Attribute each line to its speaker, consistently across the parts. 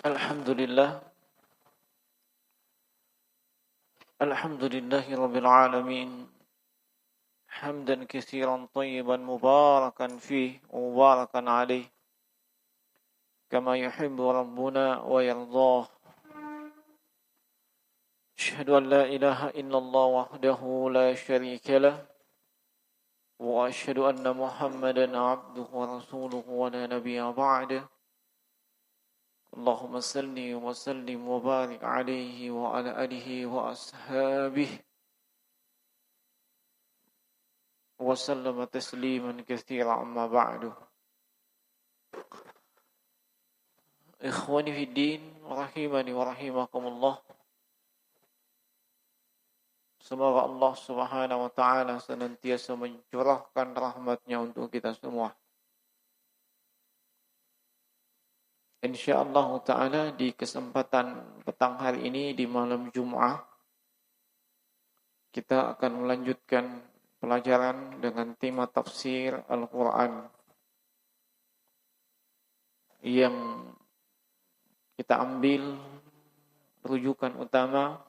Speaker 1: Alhamdulillah, alhamdulillahi rabbil alamin. Hamdan katsiran tayyiban mubarakan fih, mubarakan alaih, kama yuhibbu rabbuna wa yardah. Asyhadu an la ilaha illallah wahdahu la syarika lah, wa asyhadu anna Muhammadan abduhu wa rasuluhu wa la nabiyya ba'dah. Allahumma salli wa sallim wa barik alaihi wa ala alihi wa ashabihi wa sallama tasliman katsiran amma ba'du. Ikhwani fi din, rahimani wa rahimakumullah. Semoga Allah Subhanahu wa taala senantiasa mencurahkan rahmat-Nya untuk kita semua. Insyaallah taala di kesempatan petang hari ini di malam Jumat kita akan melanjutkan pelajaran dengan tema tafsir Al-Qur'an yang kita ambil rujukan utama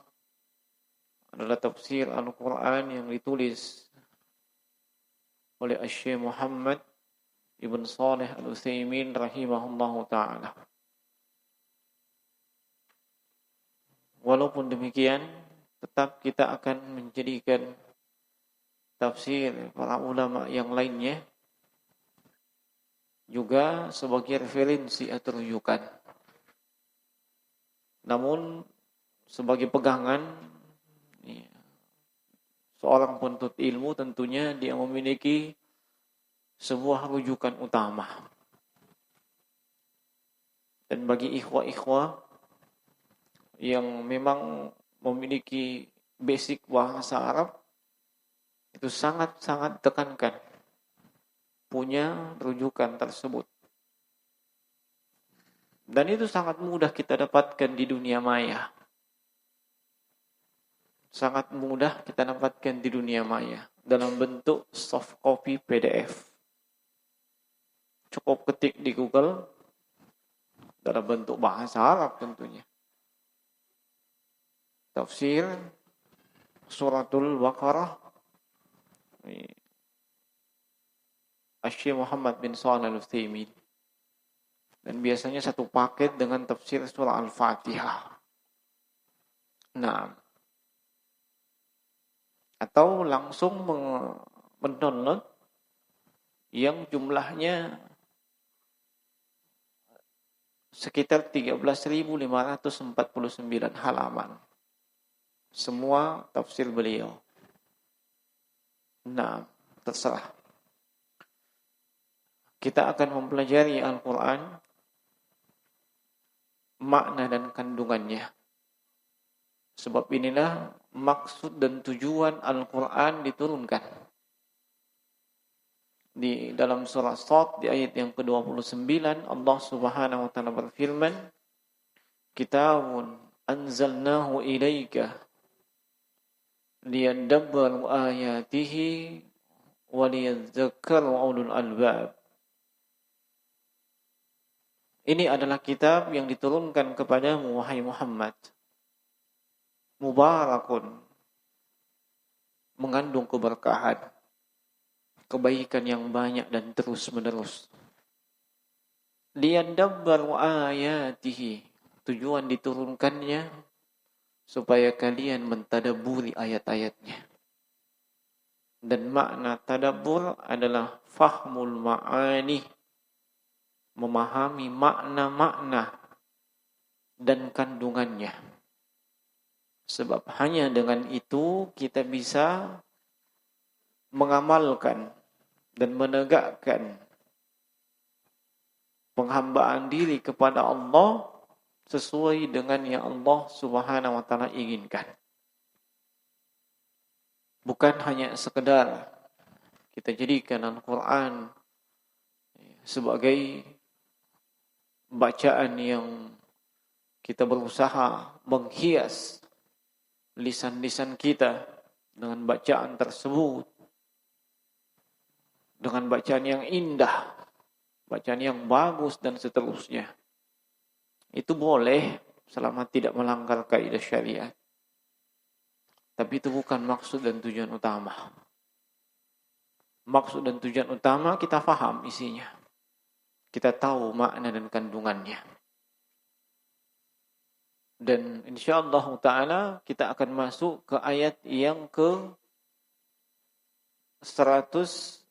Speaker 1: adalah tafsir Al-Quran yang ditulis oleh Syekh Muhammad Ibn Shalih Al-Utsaimin rahimahullahu ta'ala. Walaupun demikian, tetap kita akan menjadikan tafsir para ulama yang lainnya juga sebagai referensi atau rujukan. Namun sebagai pegangan, seorang penuntut ilmu tentunya dia memiliki sebuah rujukan utama. Dan bagi ikhwah-ikhwah yang memang memiliki basic bahasa Arab, itu sangat-sangat tekankan punya rujukan tersebut. Dan itu sangat mudah kita dapatkan di dunia maya. Sangat mudah kita dapatkan di dunia maya dalam bentuk soft copy PDF. Cukup ketik di Google dalam bentuk bahasa Arab tentunya. Tafsir Suratul Baqarah Syekh Muhammad bin Shalih Al-Utsaimin. Dan biasanya satu paket dengan tafsir surah Al-Fatihah. Nah, atau langsung mendownload yang jumlahnya sekitar 13.549 halaman. Semua tafsir beliau. Nah, terserah. Kita akan mempelajari Al-Quran, makna dan kandungannya. Sebab inilah maksud dan tujuan Al-Quran diturunkan. Di dalam surah Shad di ayat yang ke-29 Allah Subhanahu wa taala berfirman, "Kitabun anzalnahu ilaika liyadabbaru ayatihi wa liyadhakkaru ulul albab." Ini adalah kitab yang diturunkan kepadamu wahai Muhammad. Mubarakun, mengandung keberkahan, kebaikan yang banyak dan terus menerus. Liyadabbaru ayatihi, tujuan diturunkannya supaya kalian mentadabburi ayat-ayatnya. Dan makna tadabbur adalah fahmul ma'ani, memahami makna-makna dan kandungannya. Sebab hanya dengan itu kita bisa mengamalkan dan menegakkan penghambaan diri kepada Allah sesuai dengan yang Allah Subhanahu wa taala inginkan. Bukan hanya sekedar kita jadikan Al-Quran sebagai bacaan yang kita berusaha menghias lisan-lisan kita dengan bacaan tersebut, dengan bacaan yang indah, bacaan yang bagus dan seterusnya. Itu boleh selama tidak melanggar kaidah syariat. Tapi itu bukan maksud dan tujuan utama. Maksud dan tujuan utama kita faham isinya. Kita tahu makna dan kandungannya. Dan insyaallah ta'ala kita akan masuk ke ayat yang ke 112.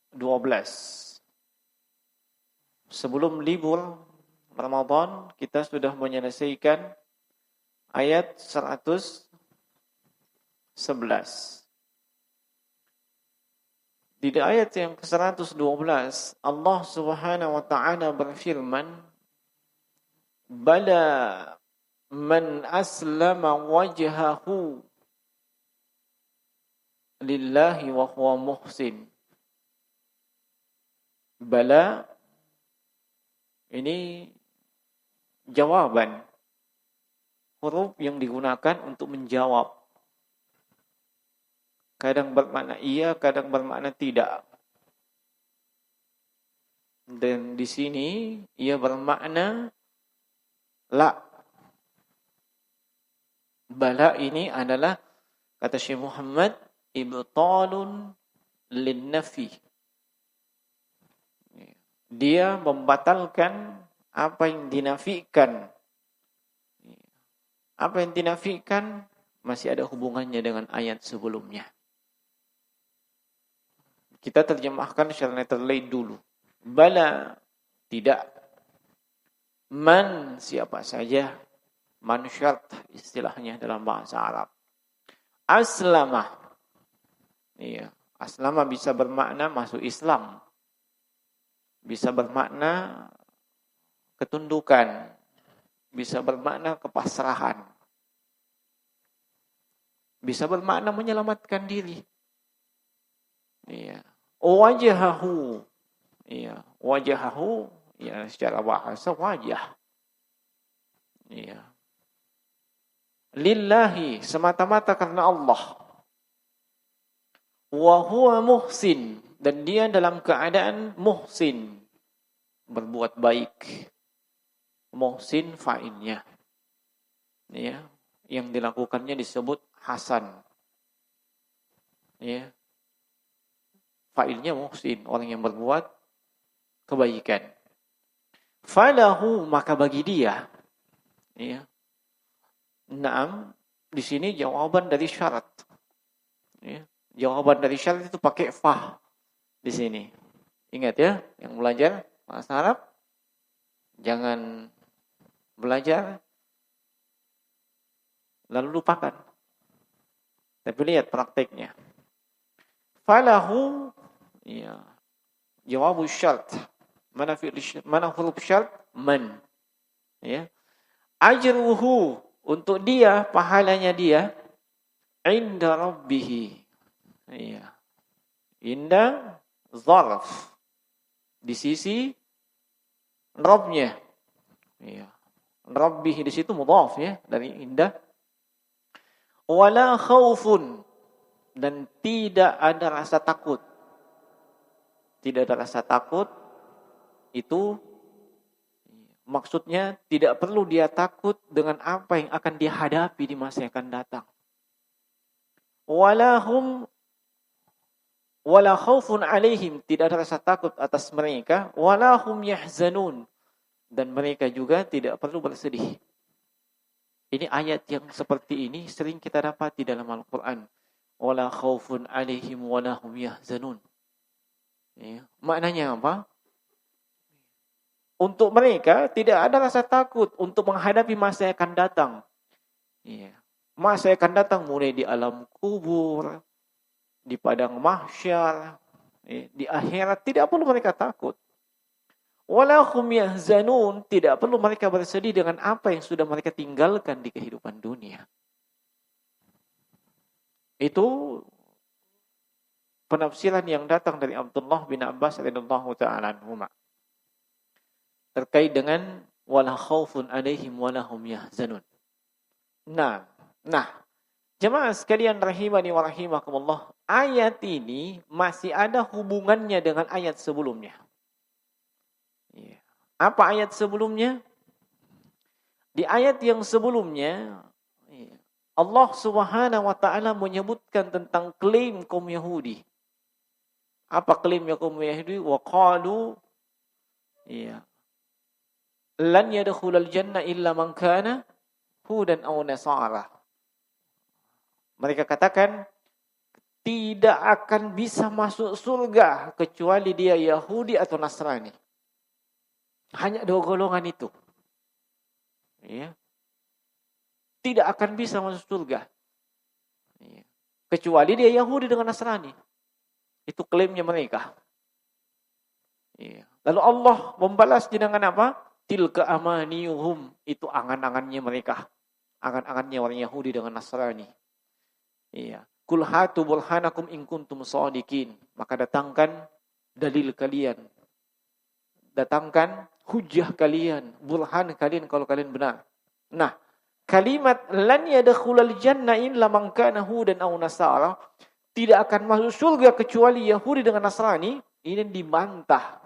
Speaker 1: Sebelum libur Ramadan kita sudah menyelesaikan ayat 111. Di ayat yang ke-112 Allah Subhanahu wa taala berfirman, "Bala man aslama wajhahu lillahi wa huwa muhsin." Bala ini jawaban, huruf yang digunakan untuk menjawab. Kadang bermakna iya, kadang bermakna tidak. Dan di sini ia bermakna la. Bala ini adalah, kata Syekh Muhammad, ibtalun lin-nafi. Dia membatalkan apa yang dinafikan. Apa yang dinafikan masih ada hubungannya dengan ayat sebelumnya. Kita terjemahkan secara letterlay dulu. Bala, tidak. Man, siapa saja. Man syart istilahnya dalam bahasa Arab. Aslama. Iya, aslama bisa bermakna masuk Islam. Bisa bermakna ketundukan. Bisa bermakna kepasrahan. Bisa bermakna menyelamatkan diri. Iya. Wajahahu. Iya, wajahahu ya secara bahasa wajah. Iya. Lillahi, semata-mata karena Allah. Wa huwa muhsin, dan dia dalam keadaan muhsin, berbuat baik. Muhsin fa'ilnya. Ya, yang dilakukannya disebut hasan. Ya. Fa'ilnya muhsin, orang yang berbuat kebaikan. Falahu, maka bagi dia. Ya. Naam, di sini jawaban dari syarat. Ya. Jawaban dari syarat itu pakai fa di sini. Ingat ya, yang belajar bahasa Arab jangan belajar lalu lupakan. Tapi lihat prakteknya. Falahu, ya, jawabu syarat. Mana huruf syarat? Man. Ya. Ajruhu, untuk dia, pahalanya dia, inda rabbihi. Iya. Inda zarf. Di sisi Rabbnya. Iya. Rabbihi di situ mudhaf ya, dari inda. Wala khaufun, dan tidak ada rasa takut. Tidak ada rasa takut itu maksudnya tidak perlu dia takut dengan apa yang akan dia hadapi di masa yang akan datang. Wala khaufun alaihim, tidak ada rasa takut atas mereka. Wala hum yahzanun, dan mereka juga tidak perlu bersedih. Ini ayat yang seperti ini sering kita dapati dalam Al-Quran. Wala khaufun alaihim wala hum yahzanun. Ya. Maknanya apa? Untuk mereka tidak ada rasa takut untuk menghadapi masa yang akan datang. Ya. Masa yang akan datang mulai di alam kubur, di padang mahsyar, di akhirat, tidak perlu mereka takut. Wala hum yahzanun, tidak perlu mereka bersedih dengan apa yang sudah mereka tinggalkan di kehidupan dunia. Itu penafsiran yang datang dari Abdullah bin Abbas radhiyallahu ta'ala anhuma terkait dengan wala khaufun alaihim wala hum yahzanun. Nah, jemaah sekalian rahimani wa rahimakumullah, ayat ini masih ada hubungannya dengan ayat sebelumnya. Apa ayat sebelumnya? Di ayat yang sebelumnya, Allah Subhanahu wa taala menyebutkan tentang klaim kaum Yahudi. Apa klaimnya kaum Yahudi? Wa qalu lan yadkhulal jannah illa man kana hudan aw nasara. Mereka katakan tidak akan bisa masuk surga kecuali dia Yahudi atau Nasrani. Hanya dua golongan itu. Ya. Tidak akan bisa masuk surga. Ya. Kecuali dia Yahudi dengan Nasrani. Itu klaimnya mereka. Ya. Lalu Allah membalas dengan apa? Tilka amaniyuhum. Itu angan-angannya mereka. Angan-angannya orang Yahudi dengan Nasrani. Iya. Kul hatu burhanakum in kuntum shadiqin. Maka datangkan dalil kalian. Datangkan hujjah kalian, burhan kalian kalau kalian benar. Nah, kalimat lan yadkhulal jannah illa man kana hudan aw nasara, tidak akan masuk surga kecuali Yahudi dengan Nasrani, ini dibantah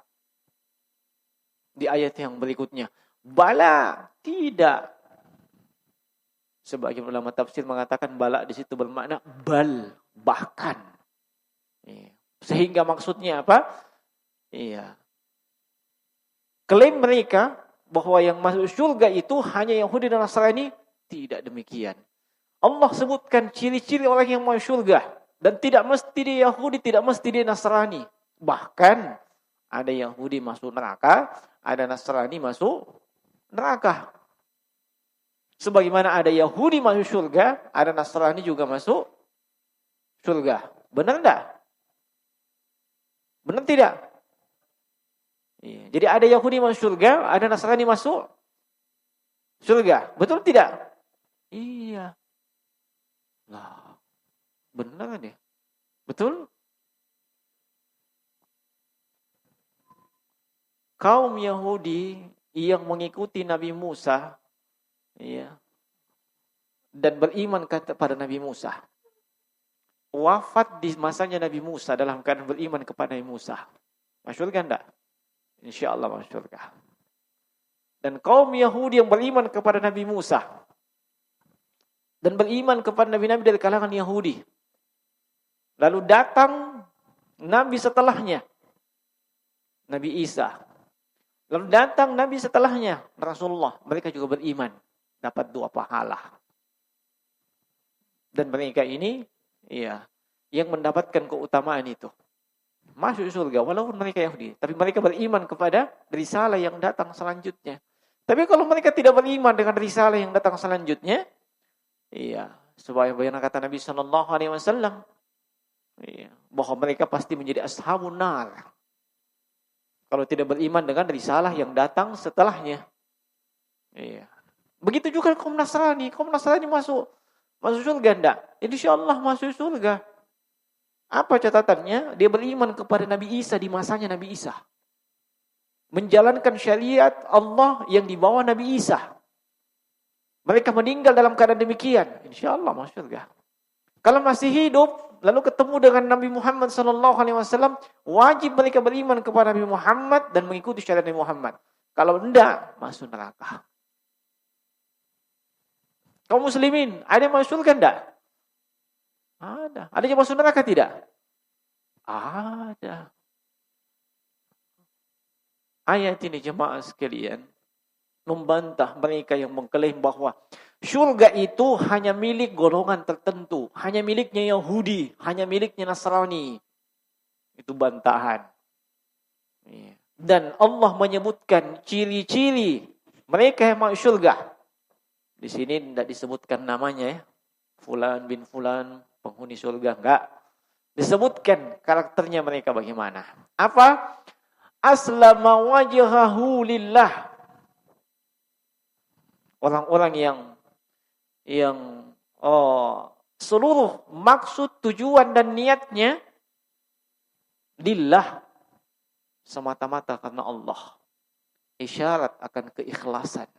Speaker 1: di ayat yang berikutnya. Bala, tidak. Sebagian ulama tafsir mengatakan bala di situ bermakna bal, bahkan. Sehingga maksudnya apa? Iya. Klaim mereka bahwa yang masuk surga itu hanya Yahudi dan Nasrani, tidak demikian. Allah sebutkan ciri-ciri orang yang masuk surga, dan tidak mesti dia Yahudi, tidak mesti dia Nasrani. Bahkan ada Yahudi masuk neraka, ada Nasrani masuk neraka. Sebagaimana ada Yahudi masuk surga, ada Nasrani juga masuk surga. Benar enggak? Benar tidak? Iya. Jadi ada Yahudi masuk surga, ada Nasrani masuk surga. Betul tidak? Iya. Lah, benar deh. Betul? Kaum Yahudi yang mengikuti Nabi Musa, dan beriman kepada Nabi Musa, wafat di masanya Nabi Musa dalam keadaan beriman kepada Nabi Musa. Masuk surga enggak? InsyaAllah masuk surga. Dan kaum Yahudi yang beriman kepada Nabi Musa dan beriman kepada Nabi-Nabi dari kalangan Yahudi, lalu datang Nabi setelahnya, Nabi Isa. Lalu datang Nabi setelahnya, Rasulullah. Mereka juga beriman, dapat 2 pahala. Dan mereka ini, yang mendapatkan keutamaan itu. Masuk surga, walaupun mereka Yahudi. Tapi mereka beriman kepada risalah yang datang selanjutnya. Tapi kalau mereka tidak beriman dengan risalah yang datang selanjutnya, sebagaimana kata Nabi SAW, bahwa mereka pasti menjadi ashabun nar. Kalau tidak beriman dengan risalah yang datang setelahnya. Begitu juga kaum Nasrani. Kaum Nasrani masuk surga enggak? InsyaAllah masuk surga. Apa catatannya? Dia beriman kepada Nabi Isa di masanya Nabi Isa. Menjalankan syariat Allah yang dibawa Nabi Isa. Mereka meninggal dalam keadaan demikian. InsyaAllah masuk surga. Kalau masih hidup, lalu ketemu dengan Nabi Muhammad SAW, wajib mereka beriman kepada Nabi Muhammad dan mengikuti syariat Nabi Muhammad. Kalau enggak, masuk neraka. Kaum muslimin, ada yang masuk surga enggak? Ada. Ada yang masuk neraka tidak? Ada. Ayat ini jemaah sekalian membantah mereka yang mengklaim bahwa surga itu hanya milik golongan tertentu, hanya miliknya Yahudi, hanya miliknya Nasrani. Itu bantahan. Dan Allah menyebutkan ciri-ciri mereka yang masuk surga. Di sini tidak disebutkan namanya, Fulan bin Fulan, penghuni surga, enggak. Disebutkan karakternya mereka bagaimana. Apa? Aslama wajhahu lillah. Orang-orang yang seluruh maksud, tujuan dan niatnya lillah, semata-mata karena Allah. Isyarat akan keikhlasan.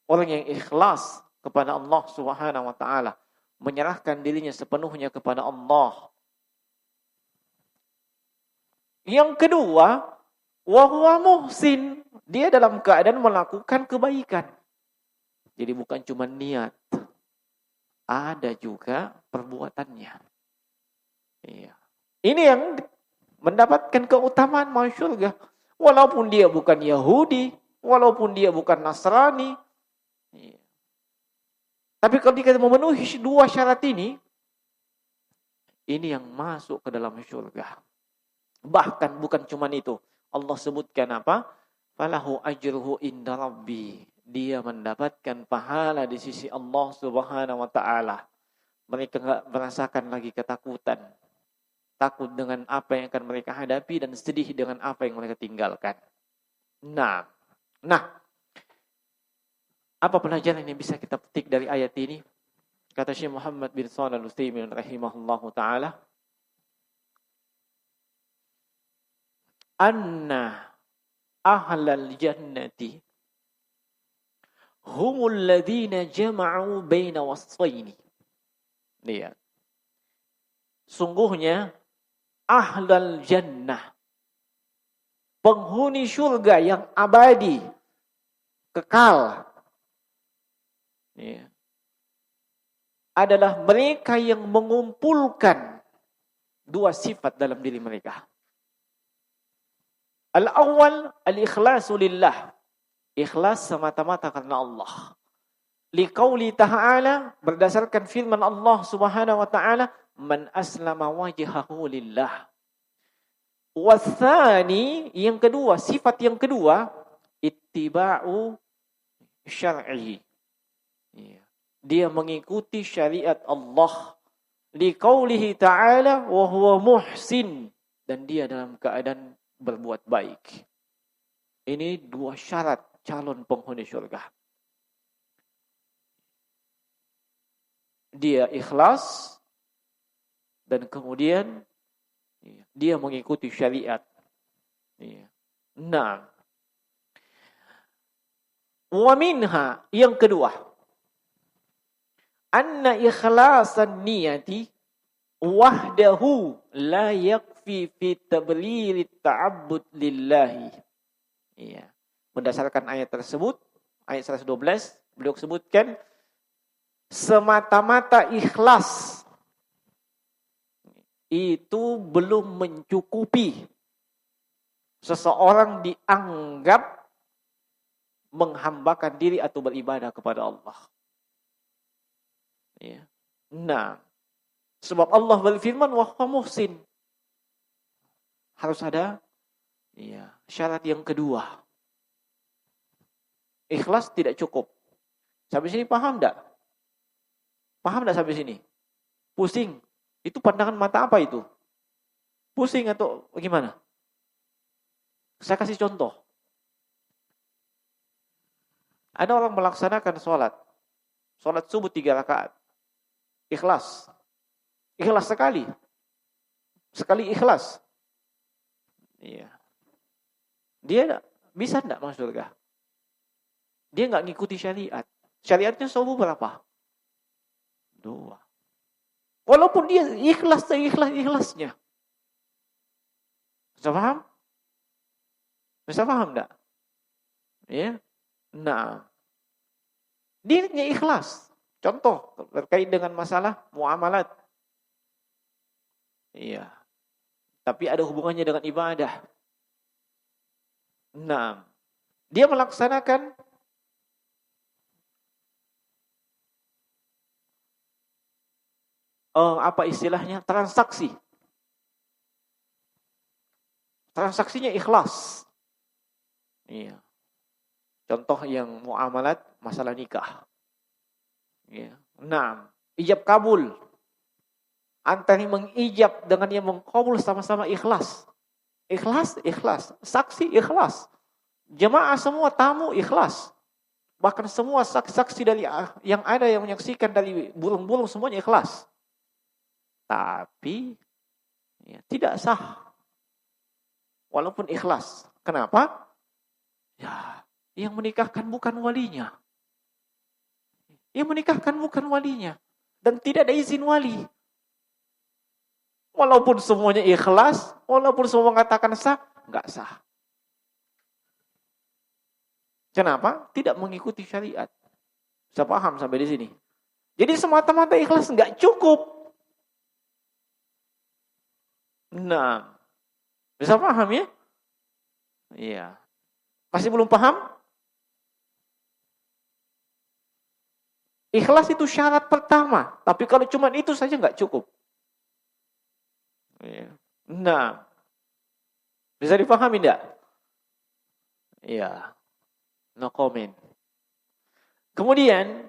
Speaker 1: Orang yang ikhlas kepada Allah Subhanahu wa taala, menyerahkan dirinya sepenuhnya kepada Allah. Yang kedua, Wa huwa muhsin. Dia dalam keadaan melakukan kebaikan. Jadi bukan cuma niat. Ada juga perbuatannya. Iya. Ini yang mendapatkan keutamaan masuk surga. Walaupun dia bukan Yahudi, walaupun dia bukan Nasrani. Iya. Tapi kalau dia memenuhi dua syarat ini yang masuk ke dalam surga. Bahkan bukan cuma itu. Allah sebutkan apa? Falahu ajruhu inda rabbi. Dia mendapatkan pahala di sisi Allah Subhanahu wa taala. Mereka enggak merasakan lagi ketakutan. Takut dengan apa yang akan mereka hadapi dan sedih dengan apa yang mereka tinggalkan. Nah, apa pelajaran yang bisa kita petik dari ayat ini? Kata Syekh Muhammad bin Shalih Al-Utsaimin rahimahullahu taala, anna ahlal jannati humul ladzina jama'u baina wasfaini. Lihat. Sungguhnya ahlal jannah, penghuni surga yang abadi, kekal, ya, adalah mereka yang mengumpulkan dua sifat dalam diri mereka. Al-awwal, al-ikhlasu lillah. Ikhlas semata-mata karena Allah. Liqauli ta'ala, berdasarkan firman Allah Subhanahu wa ta'ala, man aslama wajhahu lillah. Wathani, yang kedua, sifat yang kedua, ittiba'u syar'i. Dia mengikuti syariat Allah. Liqaulihi ta'ala wa huwa muhsin, dan dia dalam keadaan berbuat baik. Ini dua syarat calon penghuni surga. Dia ikhlas dan kemudian dia mengikuti syariat. Nah, wa minha, yang kedua, anna ikhlasan niyati wahdahu la yakfi fi tabliri ta'abbud lillahi. Iya. Berdasarkan ayat tersebut, ayat 112, beliau sebutkan semata-mata ikhlas itu belum mencukupi seseorang dianggap menghambakan diri atau beribadah kepada Allah. Ya. Nah, sebab Allah berfirman wa huwa muhsin. Harus ada syarat yang kedua. Ikhlas tidak cukup. Sampai sini paham enggak? Paham enggak sampai sini? Pusing. Itu pandangan mata apa itu? Pusing atau gimana? Saya kasih contoh. Ada orang melaksanakan sholat subuh 3 rakaat. Ikhlas. Ikhlas sekali. Sekali ikhlas. Iya. Dia bisa enggak masuk surga? Dia enggak ngikuti syariat. Syariatnya subuh berapa? 2. Walaupun dia ikhlas seikhlas-ikhlasnya. Bisa paham? Bisa paham enggak? Ya. Nah. Dirinya ikhlas. Contoh terkait dengan masalah muamalat. Iya. Tapi ada hubungannya dengan ibadah. Nah, dia melaksanakan apa istilahnya? Transaksi. Transaksinya ikhlas. Iya. Contoh yang muamalat masalah nikah. Iya. Nah, ijab kabul. Antara yang mengijab dengan yang mengkabul sama-sama ikhlas. Ikhlas. Saksi ikhlas. Jemaah semua tamu ikhlas. Bahkan semua saksi dari yang ada yang menyaksikan dari burung-burung semuanya ikhlas. Tapi tidak sah. Walaupun ikhlas. Kenapa? Ya, yang menikahkan bukan walinya. Yang menikahkan bukan walinya. Dan tidak ada izin wali. Walaupun semuanya ikhlas, walaupun semua mengatakan sah, enggak sah. Kenapa? Tidak mengikuti syariat. Bisa paham sampai di sini? Jadi semata-mata ikhlas nggak cukup. Nah, bisa paham ya? Iya. Masih belum paham? Ikhlas itu syarat pertama. Tapi kalau cuma itu saja nggak cukup. Iya. Nah, bisa dipahami enggak? Iya. No comment. Kemudian,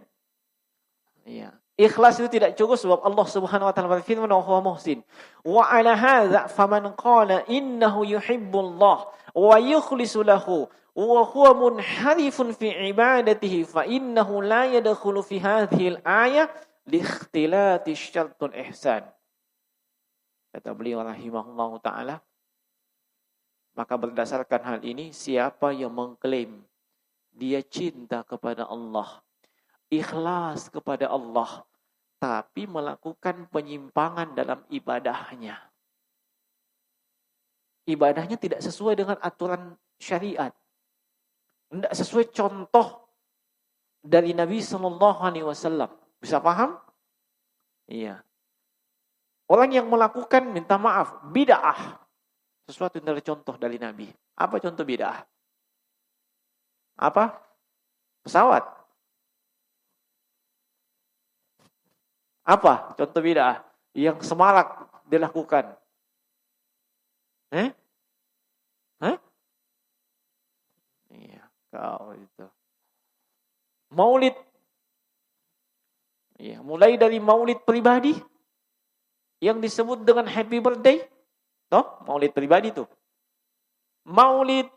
Speaker 1: iya, ikhlas itu tidak cukup sebab Allah Subhanahu wa taala berfirman wa huwa muhsin. Wa ala hadza faman qala innahu yuhibbullah wa yukhlisu lahu wa huwa munharifun fi ibadatihi fa innahu la yadkhulu fi hadhihi al-ayah li ikhtilati syartul ihsan. Kata beliau rahimahullahu taala, maka berdasarkan hal ini siapa yang mengklaim dia cinta kepada Allah, ikhlas kepada Allah, tapi melakukan penyimpangan dalam ibadahnya. Ibadahnya tidak sesuai dengan aturan syariat. Tidak sesuai contoh dari Nabi SAW. Bisa paham? Iya. Orang yang melakukan, minta maaf, bid'ah. Sesuatu yang dari contoh dari Nabi. Apa contoh bid'ah? Apa? Pesawat. Apa contoh bid'ah yang semarak dilakukan? Iya, kau itu. Maulid. Iya, mulai dari maulid pribadi yang disebut dengan happy birthday. Toh, maulid pribadi tuh. Maulid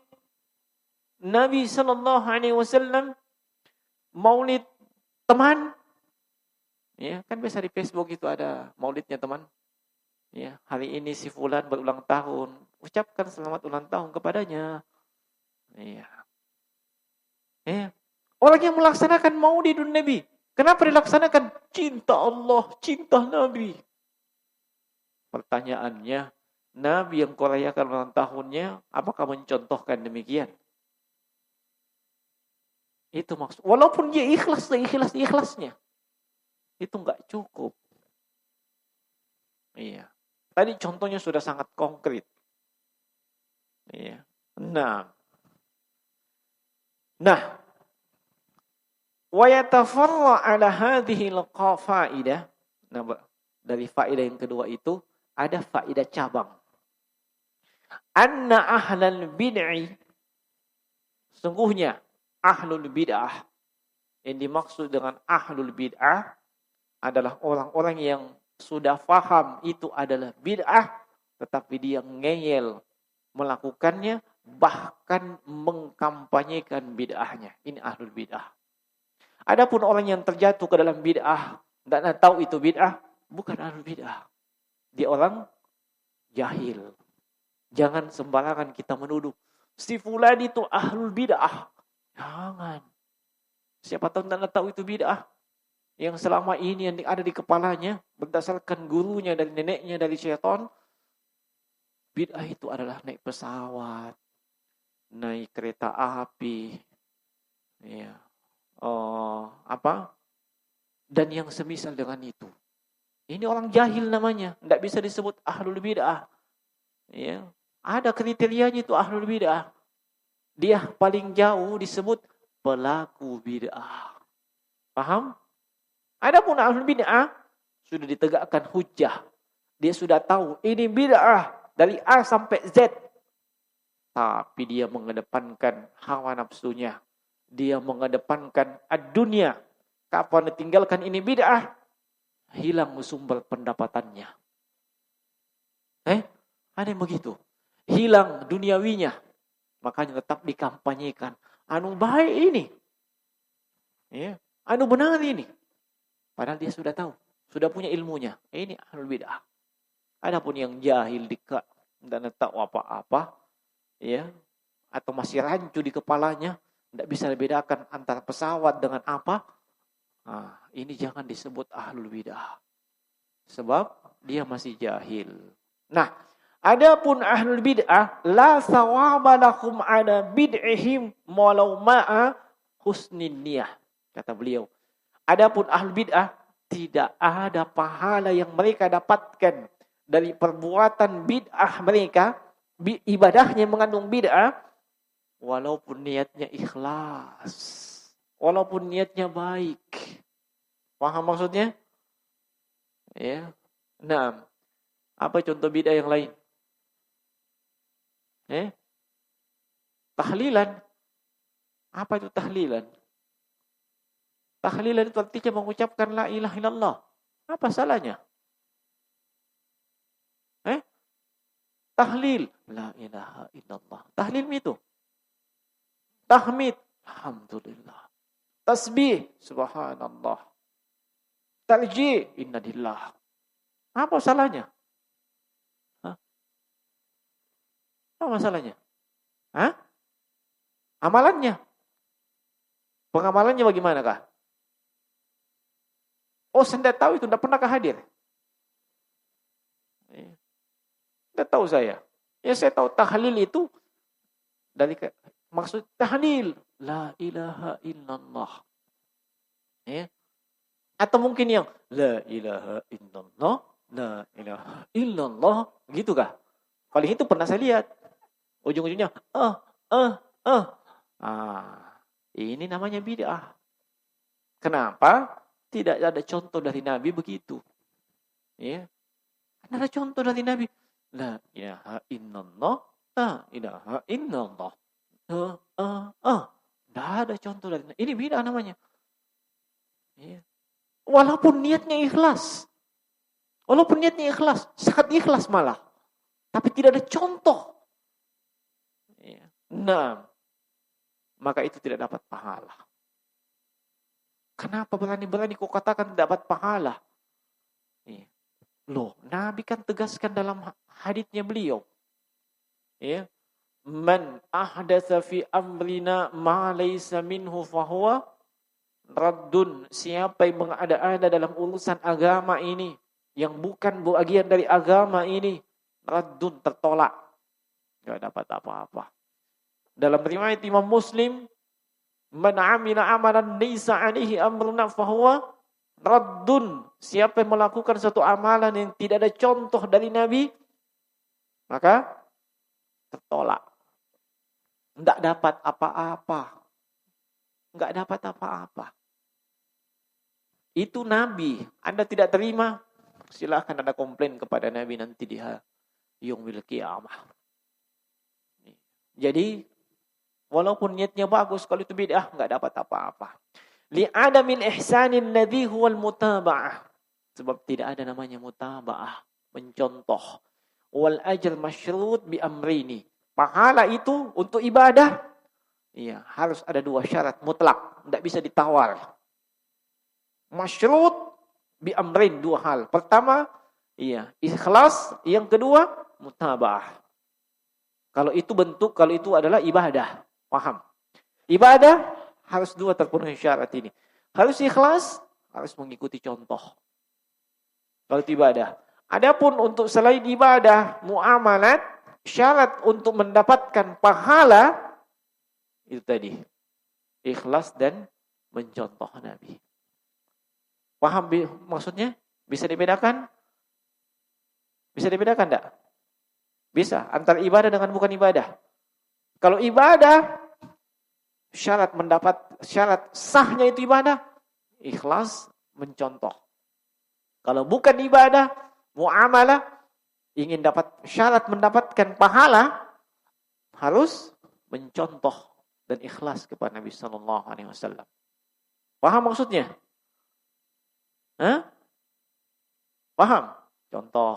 Speaker 1: Nabi sallallahu alaihi wasallam, maulid teman. Ya, kan biasa di Facebook itu ada maulidnya teman. Ya, hari ini si fulan berulang tahun, ucapkan selamat ulang tahun kepadanya. Iya. Ya. Orang yang melaksanakan maulidun Nabi, kenapa dilaksanakan? Cinta Allah, cinta Nabi. Pertanyaannya, Nabi yang kau rayakan ulang tahunnya, apakah mencontohkan demikian? Itu maksud. Walaupun dia ikhlasnya, itu enggak cukup. Iya. Tadi contohnya sudah sangat konkret. Iya. Nah, wa yatafarra ala hadhihi al-qafaidah. Nah, dari faedah yang kedua itu ada faedah cabang. Anna ahlal bid'ah, sungguhnya ahlul bid'ah, yang dimaksud dengan ahlul bid'ah adalah orang-orang yang sudah faham itu adalah bid'ah, tetapi dia ngeyel melakukannya, bahkan mengkampanyekan bid'ahnya. Ini ahlul bid'ah. Adapun orang yang terjatuh ke dalam bid'ah, tidak tahu itu bid'ah, bukan ahlul bid'ah. Dia orang jahil. Jangan sembarangan kita menuduh si fulan itu ahlul bid'ah. Jangan. Siapa tahu tidak tahu itu bid'ah. Yang selama ini yang ada di kepalanya, berdasarkan gurunya, dari neneknya, dari syaitan, bid'ah itu adalah naik pesawat, naik kereta api, ya, dan yang semisal dengan itu. Ini orang jahil namanya, tidak bisa disebut ahlul bid'ah. Ya, ada kriterianya itu ahlul bid'ah. Dia paling jauh disebut pelaku bid'ah. Paham? Adapun ahlul bid'ah sudah ditegakkan hujjah. Dia sudah tahu ini bid'ah dari A sampai Z. Tapi dia mengedepankan hawa nafsunya. Dia mengedepankan ad-dunya. Kapan ditinggalkan ini bid'ah, hilang sumber pendapatannya. Ada yang begitu. Hilang duniawinya. Makanya tetap dikampanyekan. Anu baik ini. Ya, anu benar ini. Padahal dia sudah tahu. Sudah punya ilmunya. Ini ahlul bid'ah. Adapun yang jahil dikak dan tahu apa-apa, ya, atau masih rancu di kepalanya, tidak bisa membedakan antara pesawat dengan apa. Nah, ini jangan disebut ahlul bid'ah. Sebab dia masih jahil. Nah, Adapun ahlul bid'ah la thawaba lahum ala bid'ihim walau ma'a husnin niyah. Kata beliau. Adapun ahlul bid'ah tidak ada pahala yang mereka dapatkan dari perbuatan bid'ah mereka, ibadahnya mengandung bid'ah, walaupun niatnya ikhlas, walaupun niatnya baik. Paham maksudnya? Ya. Nah, apa contoh bid'ah yang lain? Tahlilan. Apa itu tahlilan? Tahlilan itu artinya mengucapkan la ilaha illallah. Apa salahnya? Tahlil. La ilaha illallah. Tahlil itu. Tahmid. Alhamdulillah. Tasbih. Subhanallah. Tarjih. Innalillah. Apa salahnya? Apa masalahnya? Amalannya. Pengamalannya bagaimanakah? Oh, saya tidak tahu itu. Tidak pernah hadir. Tidak tahu saya. Ya, saya tahu tahlil itu dari maksud tahlil. La ilaha illallah. Ya. Atau mungkin yang la ilaha illallah. La ilaha illallah. Gitu kah? Kalau itu pernah saya lihat. Ujung-ujungnya ini namanya bid'ah. Kenapa? Tidak ada contoh dari Nabi begitu. Ya. Tidak ada contoh dari Nabi. La ilaha illallah. La ilaha illallah. Tidak ada contoh dari Nabi. Ini bid'ah namanya. Ya. Walaupun niatnya ikhlas. Walaupun niatnya ikhlas. Sangat ikhlas malah. Tapi tidak ada contoh. Nah, maka itu tidak dapat pahala. Kenapa berani-berani kau katakan tidak dapat pahala? Loh, Nabi kan tegaskan dalam haditsnya beliau. Ya. Man ahdatsa fi amrina ma laysa minhu fahuwa raddun. Siapa yang mengada-ada dalam urusan agama ini yang bukan bagian dari agama ini, raddun, tertolak. Enggak dapat apa-apa. Dalam riwayat Imam Muslim, man amila amalan laysa alaihi amruna fahuwa raddun. Siapa yang melakukan satu amalan yang tidak ada contoh dari Nabi, maka tertolak. Tidak dapat apa-apa. Enggak dapat apa-apa. Itu Nabi. Anda tidak terima, silakan Anda komplain kepada Nabi nanti di yaumil qiyamah. Jadi walaupun niatnya bagus, kalau itu bid'ah enggak dapat apa-apa. Li'adamil ihsanin ladzi huwal mutaba'ah. Sebab tidak ada namanya mutaba'ah, mencontoh. Wal ajr masyrut bi amrini. Pahala itu untuk ibadah, iya, harus ada dua syarat mutlak, tidak bisa ditawar. Masyrut bi amrin, dua hal. Pertama, iya, ikhlas, yang kedua mutaba'ah. Kalau itu adalah ibadah. Paham? Ibadah harus dua terpenuhi syarat ini. Harus ikhlas, harus mengikuti contoh. Kalau itu ibadah. Adapun untuk selain ibadah, muamalat, syarat untuk mendapatkan pahala, itu tadi. Ikhlas dan mencontoh Nabi. Paham maksudnya? Bisa dibedakan? Bisa dibedakan enggak? Bisa. Antara ibadah dengan bukan ibadah. Kalau ibadah, syarat sahnya itu ibadah, ikhlas, mencontoh. Kalau bukan ibadah, muamalah, ingin dapat syarat mendapatkan pahala, harus mencontoh dan ikhlas kepada Nabi sallallahu alaihi wasallam. Paham maksudnya? Paham? Contoh,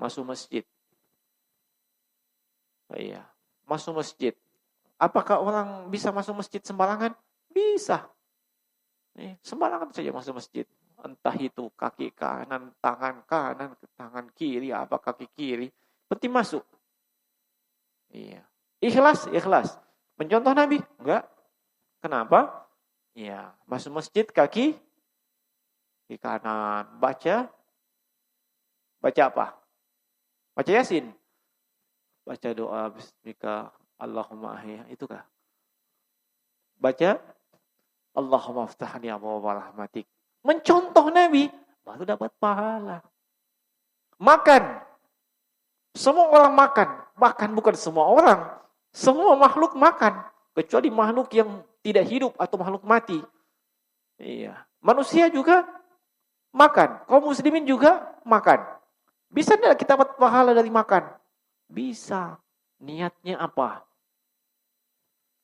Speaker 1: masuk masjid. Iya, masuk masjid. Apakah orang bisa masuk masjid sembarangan? Bisa. Sembarangan saja masuk masjid. Entah itu kaki kanan, tangan kanan, tangan kiri, apa kaki kiri. Penting masuk. Iya. Ikhlas. Mencontoh Nabi? Enggak. Kenapa? Iya. Masuk masjid kaki di kanan. Baca apa? Baca Al-Quran. Iya. Baca Al-Quran. Iya. Masuk masjid. Iya. Masuk masjid. Kaki kanan. Baca apa? Baca Al-Quran. Iya. Masuk masjid. Kaki kanan. Baca apa? Baca Al-Quran. Iya. Masuk masjid. Kaki kanan. Baca Baca Yasin. Baca doa bismika Allahumma ahya. Itukah? Baca Allahumma aftahni abwaaba rahmatik. Mencontoh Nabi, baru dapat pahala. Makan. Semua orang makan. Bahkan bukan semua orang. Semua makhluk makan. Kecuali makhluk yang tidak hidup atau makhluk mati. Iya. Manusia juga makan. Kaum muslimin juga makan. Bisa tidak kita dapat pahala dari makan? Bisa. Niatnya apa?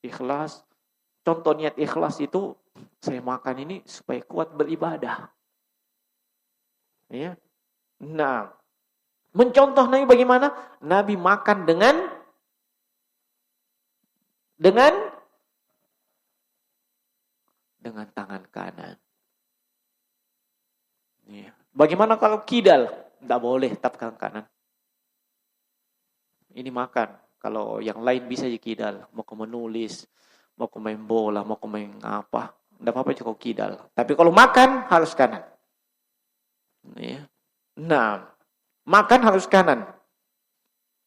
Speaker 1: Ikhlas. Contoh niat ikhlas itu, saya makan ini supaya kuat beribadah. Ya. Nah, mencontoh Nabi bagaimana? Nabi makan dengan tangan kanan. Ya. Bagaimana kalau kidal? Tidak boleh tangan kanan. Ini makan. Kalau yang lain bisa aja kidal. Mau menulis, mau main bola, mau main apa. Tidak apa-apa kalau kidal. Tapi kalau makan harus kanan. Ya. Nah, makan harus kanan.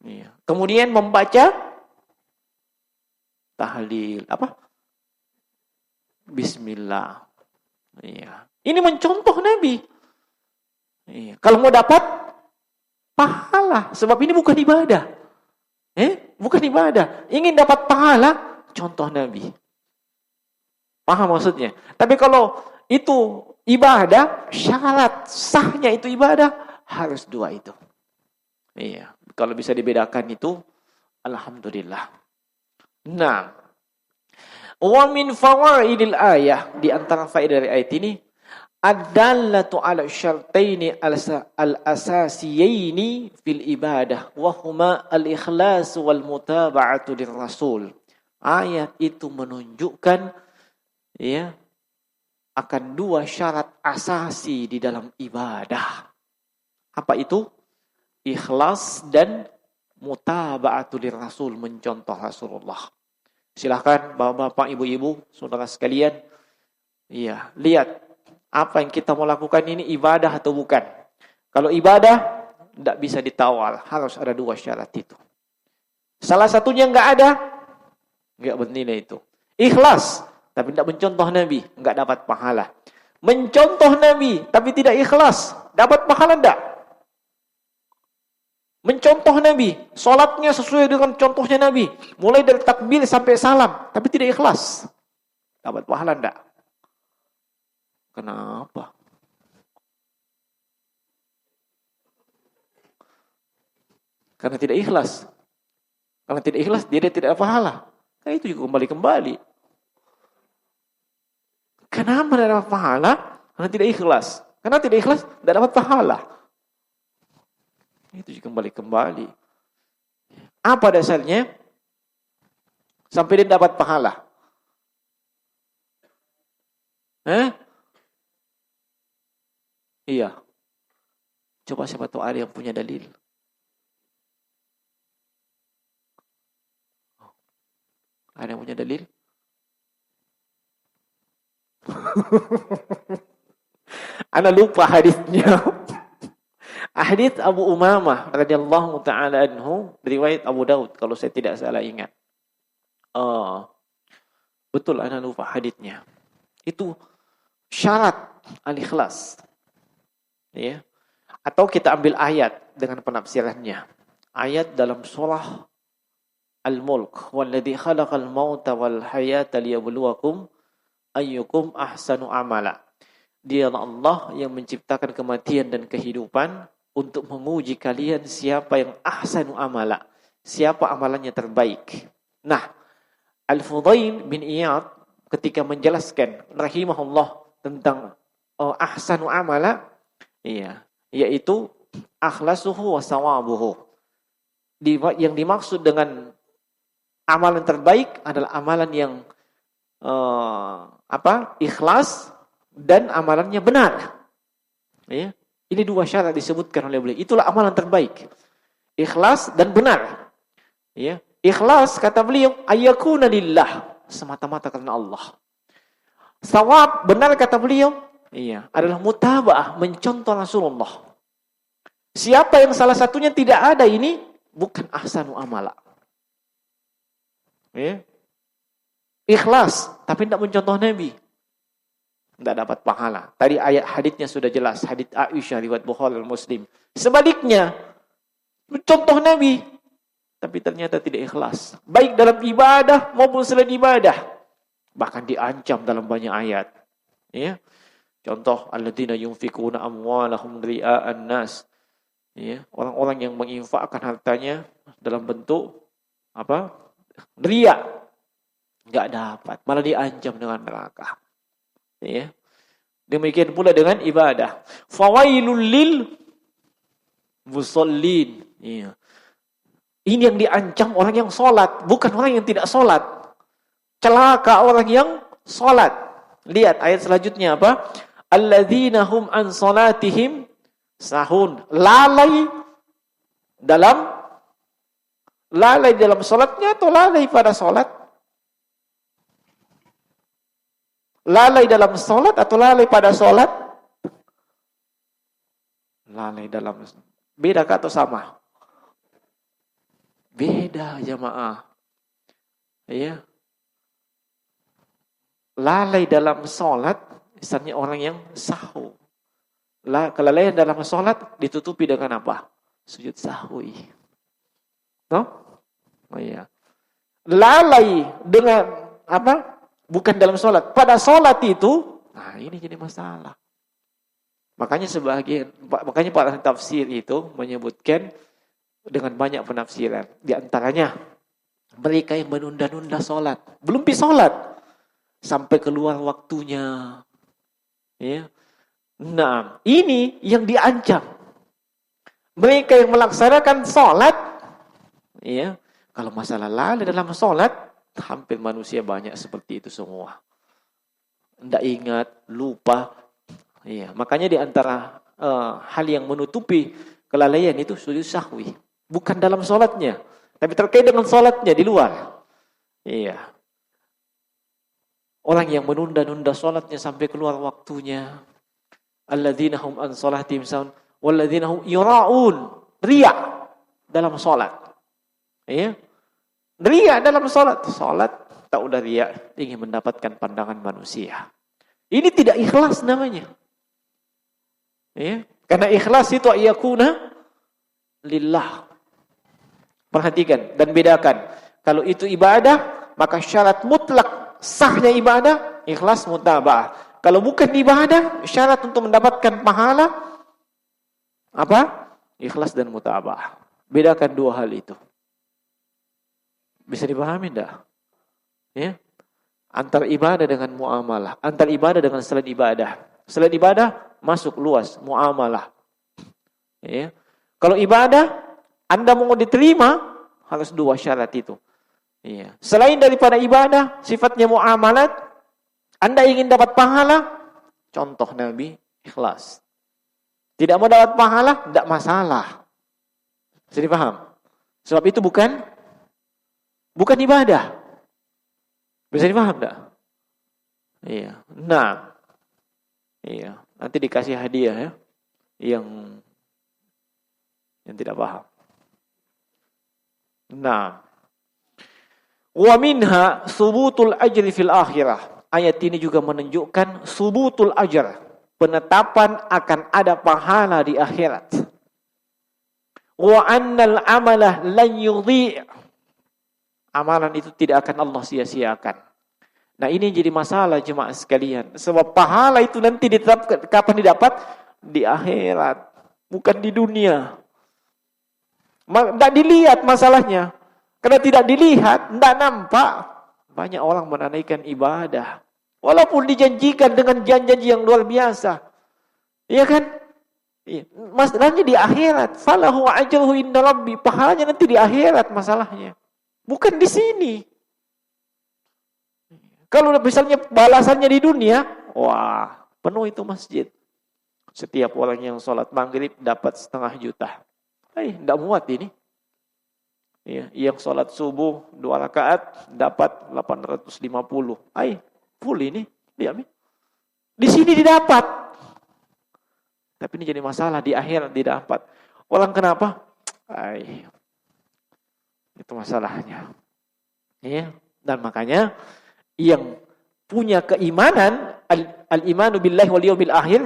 Speaker 1: Ya. Kemudian membaca tahlil. Apa? Bismillah. Ya. Ini mencontoh Nabi. Ya. Kalau mau dapat pahala. Sebab ini bukan ibadah. Bukan ibadah. Ingin dapat pahala, contoh Nabi. Paham maksudnya? Tapi kalau itu ibadah, syarat sahnya itu ibadah, harus dua itu. Iya. Kalau bisa dibedakan itu, alhamdulillah. Nah, wa min fawaidil ayah, di antara faedah dari ayat ini, ad-dallatu ala syartaini al-asasiyaini fil ibadah wa huma al-ikhlas wal mutaba'atu lirrasul. Ayat itu menunjukkan ya akan dua syarat asasi di dalam ibadah. Apa itu? Ikhlas dan mutaba'atu lirrasul, mencontoh Rasulullah. Silakan Bapak, Ibu-ibu, saudara sekalian, iya, lihat apa yang kita mau lakukan ini ibadah atau bukan. Kalau ibadah, tidak bisa ditawar. Harus ada dua syarat itu. Salah satunya enggak ada, enggak bernilai itu. Ikhlas, tapi tidak mencontoh Nabi, enggak dapat pahala. Mencontoh Nabi, tapi tidak ikhlas, dapat pahala enggak? Mencontoh Nabi, sholatnya sesuai dengan contohnya Nabi. Mulai dari takbir sampai salam, tapi tidak ikhlas. Dapat pahala enggak? Kenapa? Karena tidak ikhlas. Karena tidak ikhlas, dia tidak ada pahala. Nah, itu juga kembali. Kenapa tidak dapat pahala? Karena tidak ikhlas. Karena tidak ikhlas, tidak dapat pahala. Itu juga kembali. Apa dasarnya? Sampai dia dapat pahala. Iya. Coba siapa tahu ada yang punya dalil. Ada yang punya dalil? Ana lupa hadisnya. Hadis Abu Umamah radhiyallahu taala anhu, riwayat Abu Daud kalau saya tidak salah ingat. Betul, ana lupa hadisnya. Itu syarat al-ikhlas. Ya. Atau kita ambil ayat dengan penafsirannya. Ayat dalam surah Al-Mulk, "Walladzi khalaqal mauta wal hayata liyabluwakum ayyukum ahsanu amala." Dia Allah yang menciptakan kematian dan kehidupan untuk menguji kalian siapa yang ahsanu amala, siapa amalannya terbaik. Nah, Al-Fudail bin Iyad ketika menjelaskan rahimahullah tentang ahsanu amala, iya, yaitu akhlasuhu wa sawabuhu. Yang dimaksud dengan amalan terbaik adalah amalan yang ikhlas dan amalannya benar. Ya. Ini dua syarat disebutkan oleh beliau. Itulah amalan terbaik. Ikhlas dan benar. Ya. Ikhlas kata beliau ayyakuna lillah, semata-mata karena Allah. Sawab benar kata beliau, iya, adalah mutaba'ah, mencontoh Rasulullah. Siapa yang salah satunya tidak ada ini, bukan ahsanu amala. Ya. Ikhlas, tapi tidak mencontoh Nabi. Tidak dapat pahala. Tadi ayat haditsnya sudah jelas. Hadits Aisyah riwayat Bukhari dan Muslim. Sebaliknya, contoh Nabi, tapi ternyata tidak ikhlas. Baik dalam ibadah maupun selain ibadah. Bahkan diancam dalam banyak ayat. Ya. Contoh, alladzina yunfikuna amwalahum ria'an nas. Ya, orang-orang yang menginfakkan hartanya dalam bentuk apa? Riya. Enggak dapat, malah diancam dengan neraka. Ya. Demikian pula dengan ibadah. Fawailul lil musallin. Ya. Ini yang diancam orang yang salat, bukan orang yang tidak salat. Celaka orang yang salat. Lihat ayat selanjutnya apa? Alladzina hum an salatihim sahun. Lalai dalam salatnya atau lalai pada salat? Lalai dalam salat atau lalai pada salat? Lalai dalam. Beda atau sama? Beda jamaah. Ya. Lalai dalam salat misalnya orang yang sahwi. Kelalaian dalam salat ditutupi dengan apa? Sujud sahwi. No? Oh iya. Lalai dengan apa? Bukan dalam salat. Pada salat itu, nah ini jadi masalah. Makanya para tafsir itu menyebutkan dengan banyak penafsiran. Di antaranya mereka yang menunda-nunda salat, belum pi salat sampai keluar waktunya. Ya. Nah, ini yang diancam. Mereka yang melaksanakan salat, ya, kalau masalah lalai dalam salat, hampir manusia banyak seperti itu semua. Tidak ingat, lupa. Ya, makanya di antara hal yang menutupi kelalaian itu sujud sahwi. Bukan dalam salatnya, tapi terkait dengan salatnya di luar. Iya. Orang yang menunda-nunda salatnya sampai keluar waktunya. Alladzina hum an salatihim sahun walladzina hum yura'un. Riya dalam salat. Ya. Riya dalam salat. Salat tak udah riya, ingin mendapatkan pandangan manusia. Ini tidak ikhlas namanya. Ya. Karena ikhlas itu yakuna lillah. Perhatikan dan bedakan. Kalau itu ibadah, maka syarat mutlak sahnya ibadah, ikhlas mutaba'ah. Kalau bukan ibadah, syarat untuk mendapatkan pahala apa? Ikhlas dan mutaba'ah. Bedakan dua hal itu. Bisa dipahami enggak? Ya. Antar ibadah dengan muamalah, antar ibadah dengan selain ibadah. Selain ibadah masuk luas muamalah. Ya. Kalau ibadah Anda mau diterima harus dua syarat itu. Ya. Selain daripada ibadah, sifatnya muamalat, Anda ingin dapat pahala, contoh Nabi, ikhlas. Tidak mau dapat pahala, tidak masalah. Bisa dipaham? Sebab itu bukan ibadah. Bisa dipaham tidak? Iya. Nah, iya. Nanti dikasih hadiah ya, yang tidak paham. Nah, wa minha subutul ajri fil akhirah. Ayat ini juga menunjukkan subutul ajr, penetapan akan ada pahala di akhirat. Wa annal amalah lan yudhi'. Amalan itu tidak akan Allah sia-siakan. Nah, ini jadi masalah jemaah sekalian. Sebab pahala itu nanti ditetapkan kapan didapat? Di akhirat, bukan di dunia. Tidak dilihat masalahnya. Karena tidak dilihat, tidak nampak. Banyak orang menunaikan ibadah. Walaupun dijanjikan dengan janji yang luar biasa. Iya kan? Iya. Masalahnya di akhirat. Falahu ajruhu inda rabbi. Pahalanya nanti di akhirat masalahnya. Bukan di sini. Kalau misalnya balasannya di dunia, wah, penuh itu masjid. Setiap orang yang sholat maghrib dapat 500 juta. Tidak muat ini. Ya, yang sholat subuh 2 rakaat dapat 850. Full ini dia. Di sini didapat. Tapi ini jadi masalah, di akhirat didapat. Orang kenapa? Itu masalahnya. Ya, dan makanya yang punya keimanan al-imanu billahi wal yawmil akhir,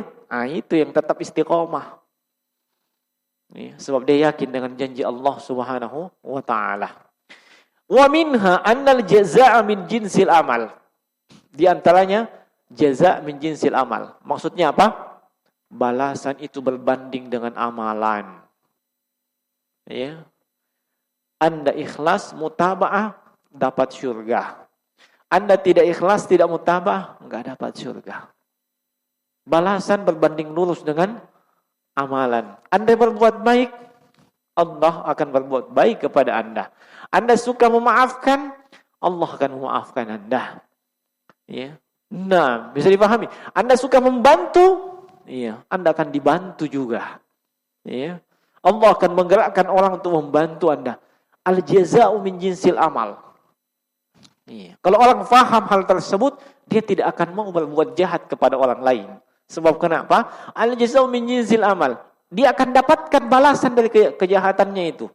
Speaker 1: itu yang tetap istiqomah. Ya, sebab dia yakin dengan janji Allah Subhanahu wa taala. Wa minha annal jazaa'a min jinsil amal. Di antaranya jaza' min jinsil amal. Maksudnya apa? Balasan itu berbanding dengan amalan. Ya. Anda ikhlas mutaba'ah dapat syurga. Anda tidak ikhlas, tidak mutaba'ah, enggak dapat syurga. Balasan berbanding lurus dengan amalan. Anda berbuat baik, Allah akan berbuat baik kepada Anda. Anda suka memaafkan, Allah akan memaafkan Anda. Ya. Nah, bisa dipahami. Anda suka membantu, ya, Anda akan dibantu juga. Ya. Allah akan menggerakkan orang untuk membantu Anda. Al-jaza'u min jinsil amal. Iya. Kalau orang faham hal tersebut, dia tidak akan mau berbuat jahat kepada orang lain. Sebab kenapa? Al-jaza'u min jinsil amal. Dia akan dapatkan balasan dari kejahatannya itu.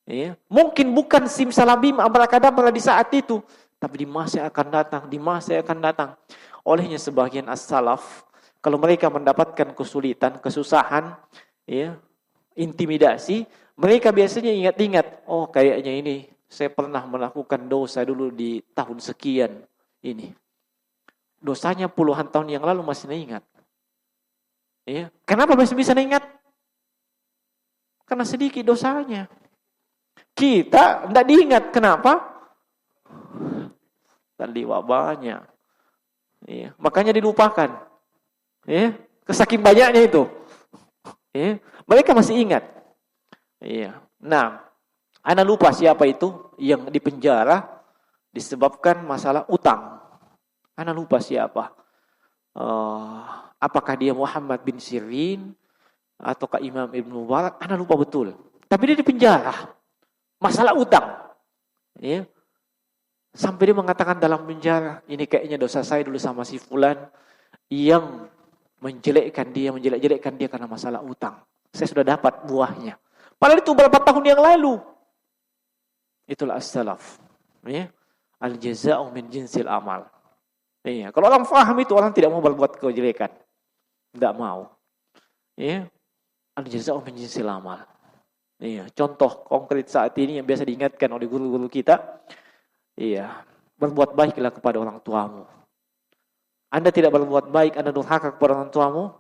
Speaker 1: Iya. Mungkin bukan simsalabim abrakadabra di saat itu, tapi di masa yang akan datang, Olehnya sebagian as-salaf, kalau mereka mendapatkan kesulitan, kesusahan, ya, intimidasi, mereka biasanya ingat-ingat, oh kayaknya ini saya pernah melakukan dosa dulu di tahun sekian ini. Dosanya puluhan tahun yang lalu masih ingat. Ya. Kenapa masih bisa ingat? Karena sedikit dosanya. Kita tidak diingat. Kenapa? Terliwat banyak. Ya. Makanya dilupakan. Ya. Kesaking banyaknya itu. Ya. Mereka masih ingat. Iya. Nah, Anda lupa siapa itu yang dipenjara disebabkan masalah utang. Anda lupa siapa. Apakah dia Muhammad bin Sirin ataukah Imam Ibn Mubarak? Anda lupa betul. Tapi dia dipenjara. Masalah utang. Ya. Sampai dia mengatakan dalam penjara, ini kayaknya dosa saya dulu sama si fulan yang menjelek-jelekkan dia karena masalah utang. Saya sudah dapat buahnya. Padahal itu berapa tahun yang lalu. Itulah as-salaf. Ya. Al-jaza'u min jinsil amal. Ya. Kalau orang faham itu, orang tidak mau berbuat kejelekan. Tidak mau. Ya. Al-jaza'u min jinsil amal. Ya. Contoh konkret saat ini yang biasa diingatkan oleh guru-guru kita. Iya. Berbuat baiklah kepada orang tuamu. Anda tidak berbuat baik, Anda durhaka kepada orang tuamu.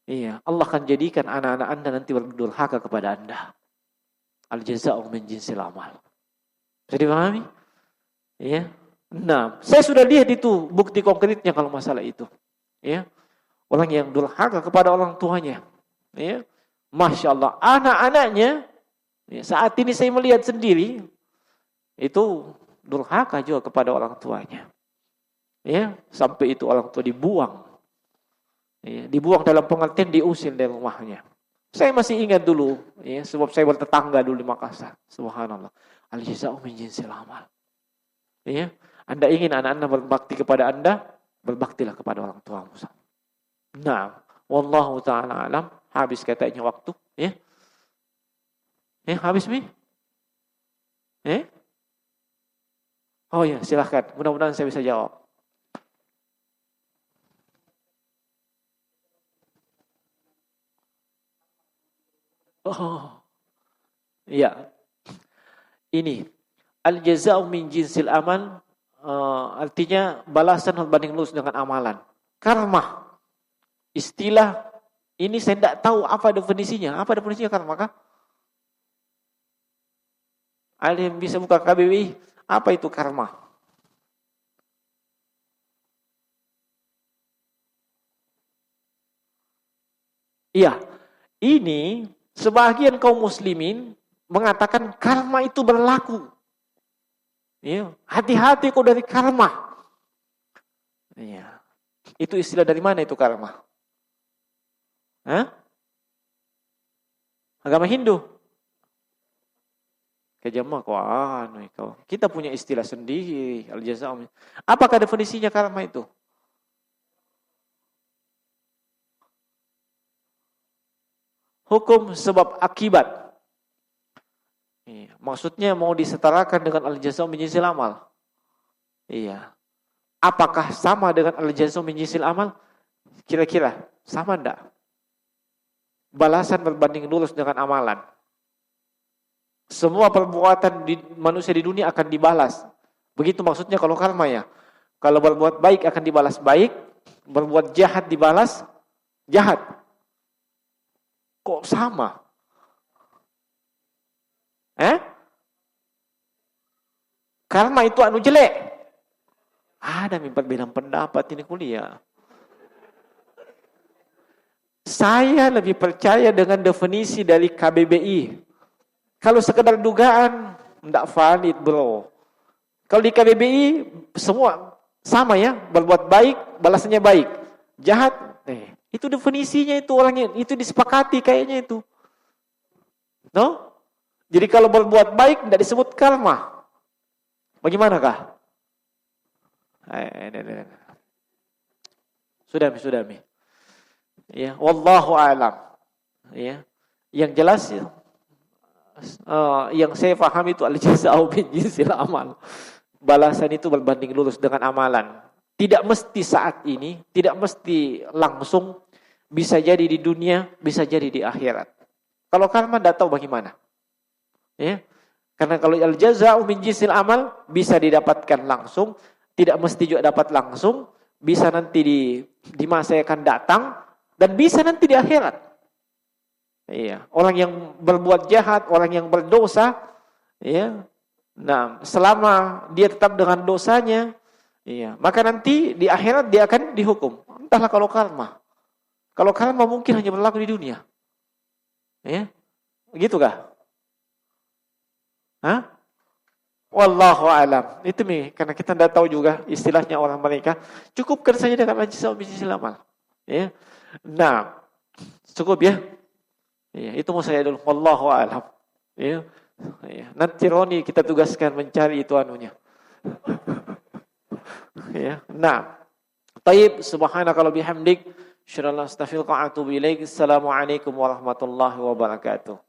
Speaker 1: Iya, Allah akan jadikan anak-anak Anda nanti berdurhaka kepada Anda. Al-jaza'u min jinsil amal. Bisa dipahami? Iya. Nah, saya sudah lihat itu bukti konkretnya kalau masalah itu. Ya. Orang yang durhaka kepada orang tuanya. Ya. Masya Allah, anak-anaknya ya, saat ini saya melihat sendiri itu durhaka juga kepada orang tuanya. Ya, sampai itu orang tua dibuang. Ya, dibuang dalam pengertian diusir dari rumahnya. Saya masih ingat dulu, ya, sebab saya bertetangga dulu di Makassar. Subhanallah. Al-jaza'u min jinsil amal. Ya, Anda ingin anak-Anda berbakti kepada Anda, berbaktilah kepada orang tuamu. Nah, wallahu ta'ala alam. Habis katanya waktu, ya. Habis mi? Oh ya, silahkan. Mudah-mudahan saya bisa jawab. Oh, iya. Ini al-jaza'u min jinsil amal, artinya balasan berbanding lurus dengan amalan. Karma, istilah ini saya tidak tahu apa definisinya. Apa definisinya karma kah? Ada yang bisa buka KBBI? Apa itu karma? Iya, ini sebagian kaum muslimin mengatakan karma itu berlaku. Ya, hati-hati kau dari karma. Ya. Itu istilah dari mana itu karma? Hah? Agama Hindu. Kejama kau. Kita punya istilah sendiri, al-jazaa. Apakah definisinya karma itu? hukum sebab akibat. Iya. Maksudnya mau disetarakan dengan al-jazaa min jinsil amal. Iya. Apakah sama dengan al-jazaa min jinsil amal? Kira-kira sama enggak? Balasan berbanding lurus dengan amalan. Semua perbuatan manusia di dunia akan dibalas. Begitu maksudnya kalau karma ya. Kalau berbuat baik akan dibalas baik, berbuat jahat dibalas jahat. Kok sama? Karma itu anu jelek. Ada perbedaan pendapat ini kuliah. Saya lebih percaya dengan definisi dari KBBI. Kalau sekedar dugaan, tidak valid bro. Kalau di KBBI, semua sama ya. Berbuat baik, balasannya baik. Jahat, itu definisinya itu orangnya. Itu disepakati kayaknya itu. No? Jadi kalau berbuat baik, tidak disebut karma. Bagaimanakah? Sudah. Ya, wallahu a'lam. Ya. Yang jelas yang saya paham itu al-jazaa'u min jinsil amal. Balasan itu berbanding lurus dengan amalan. Tidak mesti saat ini, tidak mesti langsung, bisa jadi di dunia, bisa jadi di akhirat. Kalau karma tidak tahu bagaimana. Ya. Karena kalau al-jazaa'u min jinsil amal bisa didapatkan langsung, tidak mesti juga dapat langsung, bisa nanti di masa yang akan datang dan bisa nanti di akhirat. Iya, orang yang berbuat jahat, orang yang berdosa, ya. Nah, selama dia tetap dengan dosanya, iya, maka nanti di akhirat dia akan dihukum. Entahlah kalau karma. Kalau karma mungkin hanya berlaku di dunia. Ya. Gitu kah? Hah? Wallahu a'lam. Itu nih, karena kita tidak tahu juga istilahnya orang mereka. Cukupkan saja dengan al-jazaa'u min jinsil amal. Ya. Nah, cukup ya. Ya, itu mau saya dulu. Wallahu a'lam. Ya. Ya. Nanti Roni kita tugaskan mencari itu anunya. Ya. Nah, taib subhanaka wa bihamdik, asyhadu an la ilaha illa anta astaghfiruka wa atubu ilaik. Assalamualaikum warahmatullahi wabarakatuh.